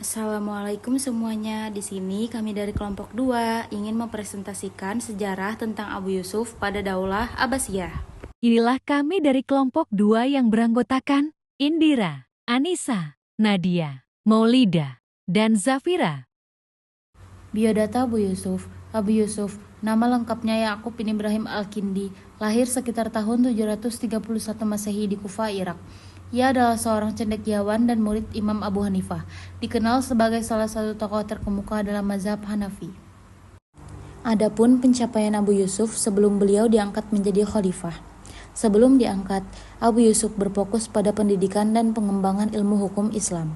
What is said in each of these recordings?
Assalamualaikum semuanya. Di sini kami dari kelompok 2 ingin mempresentasikan sejarah tentang Abu Yusuf pada Daulah Abbasiyah. Inilah kami dari kelompok 2 yang beranggotakan Indira, Anissa, Nadia, Maulida, dan Zafira. Biodata Abu Yusuf. Abu Yusuf, nama lengkapnya Yakub bin Ibrahim Al-Kindi, lahir sekitar tahun 731 Masehi di Kufa, Irak. Ia adalah seorang cendekiawan dan murid Imam Abu Hanifah, dikenal sebagai salah satu tokoh terkemuka dalam mazhab Hanafi. Adapun pencapaian Abu Yusuf sebelum beliau diangkat menjadi khalifah. Sebelum diangkat, Abu Yusuf berfokus pada pendidikan dan pengembangan ilmu hukum Islam.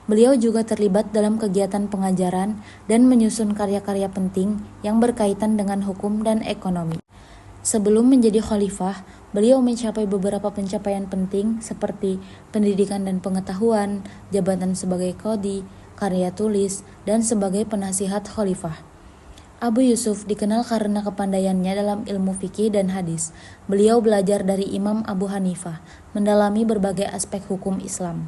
Beliau juga terlibat dalam kegiatan pengajaran dan menyusun karya-karya penting yang berkaitan dengan hukum dan ekonomi. Sebelum menjadi khalifah, beliau mencapai beberapa pencapaian penting seperti pendidikan dan pengetahuan, jabatan sebagai qadhi, karya tulis, dan sebagai penasihat khalifah. Abu Yusuf dikenal karena kepandaiannya dalam ilmu fikih dan hadis. Beliau belajar dari Imam Abu Hanifah, mendalami berbagai aspek hukum Islam.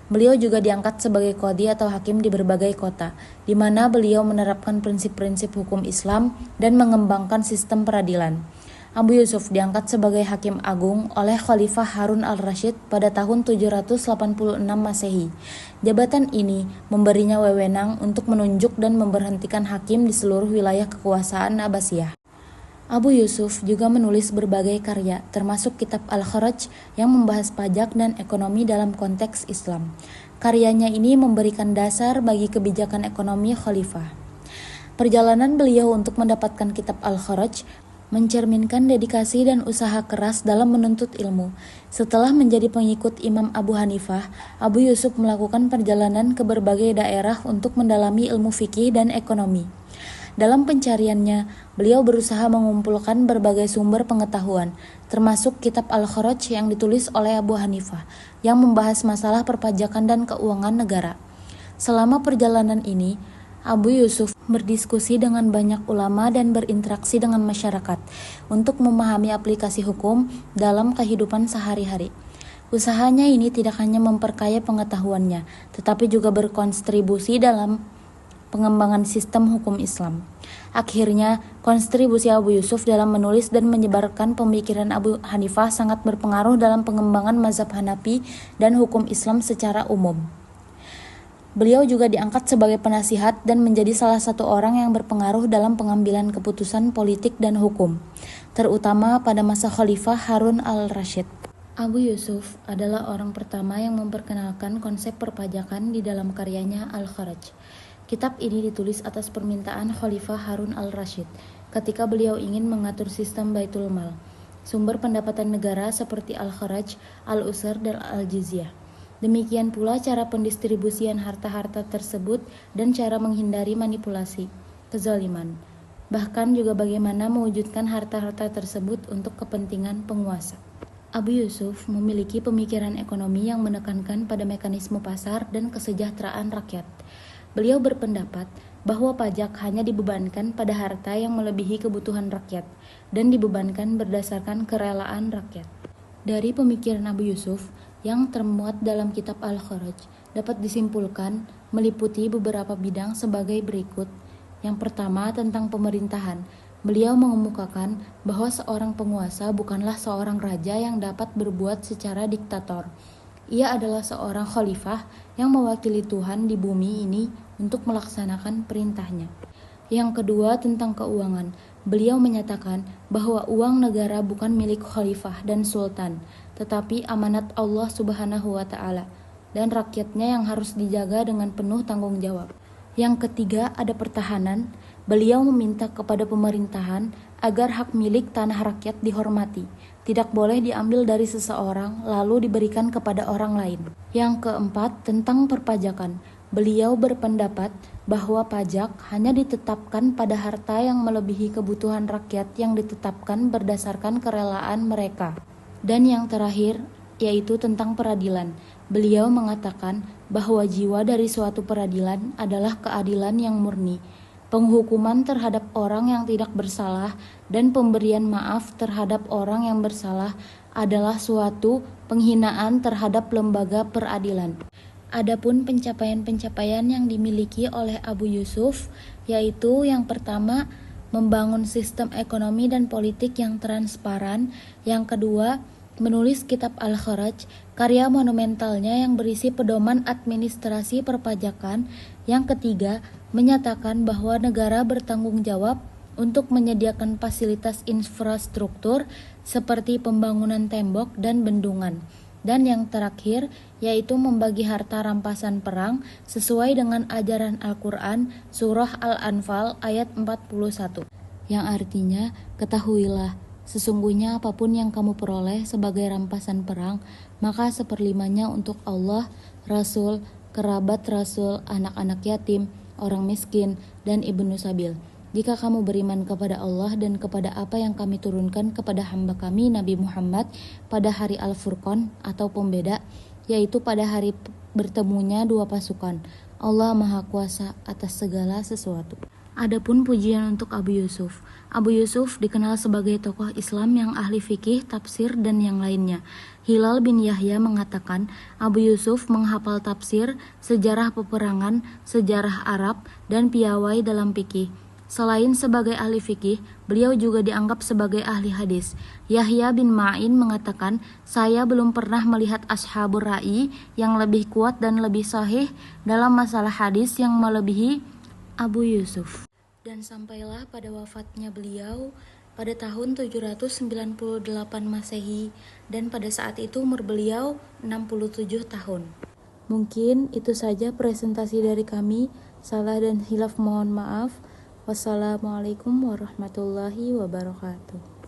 Beliau juga diangkat sebagai qadhi atau hakim di berbagai kota, di mana beliau menerapkan prinsip-prinsip hukum Islam dan mengembangkan sistem peradilan. Abu Yusuf diangkat sebagai hakim agung oleh Khalifah Harun al-Rasyid pada tahun 786 Masehi. Jabatan ini memberinya wewenang untuk menunjuk dan memberhentikan hakim di seluruh wilayah kekuasaan Abbasiyah. Abu Yusuf juga menulis berbagai karya, termasuk kitab Al-Kharaj yang membahas pajak dan ekonomi dalam konteks Islam. Karyanya ini memberikan dasar bagi kebijakan ekonomi khalifah. Perjalanan beliau untuk mendapatkan kitab Al-Kharaj mencerminkan dedikasi dan usaha keras dalam menuntut ilmu. Setelah menjadi pengikut Imam Abu Hanifah, Abu Yusuf melakukan perjalanan ke berbagai daerah untuk mendalami ilmu fikih dan ekonomi. Dalam pencariannya, beliau berusaha mengumpulkan berbagai sumber pengetahuan, termasuk kitab Al-Kharaj yang ditulis oleh Abu Hanifah, yang membahas masalah perpajakan dan keuangan negara. Selama perjalanan ini, Abu Yusuf berdiskusi dengan banyak ulama dan berinteraksi dengan masyarakat untuk memahami aplikasi hukum dalam kehidupan sehari-hari. Usahanya ini tidak hanya memperkaya pengetahuannya, tetapi juga berkontribusi dalam pengembangan sistem hukum Islam. Akhirnya, kontribusi Abu Yusuf dalam menulis dan menyebarkan pemikiran Abu Hanifah sangat berpengaruh dalam pengembangan mazhab Hanafi dan hukum Islam secara umum. Beliau juga diangkat sebagai penasihat dan menjadi salah satu orang yang berpengaruh dalam pengambilan keputusan politik dan hukum, terutama pada masa Khalifah Harun al-Rasyid. Abu Yusuf adalah orang pertama yang memperkenalkan konsep perpajakan di dalam karyanya Al-Kharaj. Kitab ini ditulis atas permintaan Khalifah Harun al-Rasyid ketika beliau ingin mengatur sistem Baitul Mal, sumber pendapatan negara seperti Al-Kharaj, Al-Usr, dan Al-Jizyah. Demikian pula cara pendistribusian harta-harta tersebut dan cara menghindari manipulasi, kezaliman. Bahkan juga bagaimana mewujudkan harta-harta tersebut untuk kepentingan penguasa. Abu Yusuf memiliki pemikiran ekonomi yang menekankan pada mekanisme pasar dan kesejahteraan rakyat. Beliau berpendapat bahwa pajak hanya dibebankan pada harta yang melebihi kebutuhan rakyat dan dibebankan berdasarkan kerelaan rakyat. Dari pemikiran Abu Yusuf yang termuat dalam kitab Al-Kharaj dapat disimpulkan meliputi beberapa bidang sebagai berikut. Yang pertama, tentang pemerintahan. Beliau mengemukakan bahwa seorang penguasa bukanlah seorang raja yang dapat berbuat secara diktator. Ia adalah seorang khalifah yang mewakili Tuhan di bumi ini untuk melaksanakan perintahnya. Yang kedua, tentang keuangan. Beliau menyatakan bahwa uang negara bukan milik khalifah dan sultan, tetapi amanat Allah Subhanahu wa Ta'ala, dan rakyatnya yang harus dijaga dengan penuh tanggung jawab. Yang ketiga, ada pertahanan. Beliau meminta kepada pemerintahan agar hak milik tanah rakyat dihormati, tidak boleh diambil dari seseorang lalu diberikan kepada orang lain. Yang keempat, tentang perpajakan. Beliau berpendapat bahwa pajak hanya ditetapkan pada harta yang melebihi kebutuhan rakyat yang ditetapkan berdasarkan kerelaan mereka. Dan yang terakhir, yaitu tentang peradilan. Beliau mengatakan bahwa jiwa dari suatu peradilan adalah keadilan yang murni, penghukuman terhadap orang yang tidak bersalah, dan pemberian maaf terhadap orang yang bersalah adalah suatu penghinaan terhadap lembaga peradilan. Adapun pencapaian-pencapaian yang dimiliki oleh Abu Yusuf, yaitu yang pertama, membangun sistem ekonomi dan politik yang transparan. Yang kedua, menulis kitab Al-Kharaj, karya monumentalnya yang berisi pedoman administrasi perpajakan. Yang ketiga, menyatakan bahwa negara bertanggung jawab untuk menyediakan fasilitas infrastruktur seperti pembangunan tembok dan bendungan. Dan yang terakhir, yaitu membagi harta rampasan perang sesuai dengan ajaran Al-Quran, Surah Al-Anfal ayat 41. Yang artinya, ketahuilah, sesungguhnya apapun yang kamu peroleh sebagai rampasan perang, maka seperlimanya untuk Allah, Rasul, kerabat Rasul, anak-anak yatim, orang miskin, dan ibnu sabil. Jika kamu beriman kepada Allah dan kepada apa yang kami turunkan kepada hamba kami Nabi Muhammad pada hari Al-Furqan atau pembeda, yaitu pada hari bertemunya dua pasukan, Allah Maha Kuasa atas segala sesuatu. Adapun pujian untuk Abu Yusuf. Abu Yusuf dikenal sebagai tokoh Islam yang ahli fikih, tafsir, dan yang lainnya. Hilal bin Yahya mengatakan, Abu Yusuf menghafal tafsir, sejarah peperangan, sejarah Arab, dan piawai dalam fikih. Selain sebagai ahli fikih, beliau juga dianggap sebagai ahli hadis. Yahya bin Ma'in mengatakan, saya belum pernah melihat ashabur ra'i yang lebih kuat dan lebih sahih dalam masalah hadis yang melebihi Abu Yusuf. Dan sampailah pada wafatnya beliau pada tahun 798 Masehi, dan pada saat itu umur beliau 67 tahun. Mungkin itu saja presentasi dari kami. Salah dan hilaf mohon maaf. Wassalamualaikum warahmatullahi wabarakatuh.